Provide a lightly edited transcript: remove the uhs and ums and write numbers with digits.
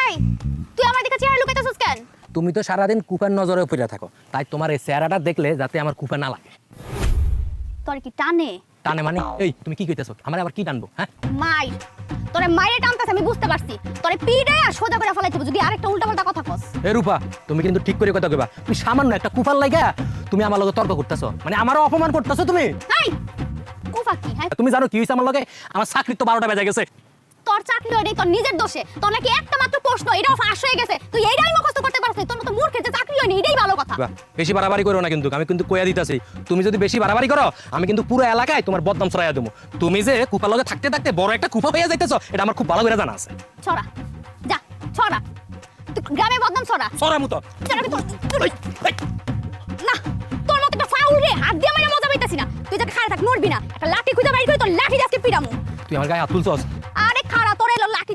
এই তুই আমার দিকে চেহারা লুকাইতেছিস কেন? তুমি তো সারাদিন কুফার নজরে পড়ে থাকো, তাই তোমার এই চেহারাটা দেখলে যাতে আমার কুফা না লাগে। তোর কি টানে? টানে মানে? এই তুমি কি কইতেছো? আমার আবার কি টানবো? হ্যাঁ, মাই তোরে মাইরে টানতাছ আমি বুঝতে পারছি। তোরে পিড়ে আর সোজা করে ফলাইতে যদি আরেকটা উল্টাপাল্টা কথা কস। এ রূপা, তুমি কিন্তু ঠিক করে কথা কইবা। তুমি সামান্য একটা কুফার লাগা তুমি আমার লগে তর্ক করতেছো, মানে আমারও অপমান করতেছো তুমি। এই কুফা কি? হ্যাঁ তুমি জানো কি হইছে আমার লগে? আমার চাকরি তো 12টা বেজে গেছে। তোর চাকরি হয়নি, তোর নিজের দোষে। তোর নাকি একটা মাত্র প্রশ্ন, এটাও ফাঁস হয়ে গেছে। তুই এইটাই মুখস্থ করতে পারছিস, তোর মতো মূর্খের যে চাকরি হয়নি এটাই ভালো কথা। বাহ, বেশি বাড়াবাড়ি করো না কিন্তু, আমি কিন্তু কইয়া দিতাছি। তুমি যদি বেশি বাড়াবাড়ি করো আমি কিন্তু পুরো এলাকায় তোমার বদনাম ছড়াইয়া দেবো। তুমি যে কুফার লগে থাকতে থাকতে বড় একটা কুফা হইয়া যাইতেছো, এটা আমার খুব ভালো করে জানা আছে। ছড়া যা ছড়া, তুই গ্রামে বদনাম ছড়া। ছড়া মুতো। ছড়া আমি না, তোর মতো একটা ফাউল রে হাত দিয়ে মেরে মজা পাইতাছি না। তুই যাকে খাড়া থাক নড়বি না, একটা লাঠি খুঁজে বাইর করে তোর লাঠি আজকে পিরামু। তুই আমার গায়ে হাত তুলছস। আরে খাড়া তোর এলো লাঠি।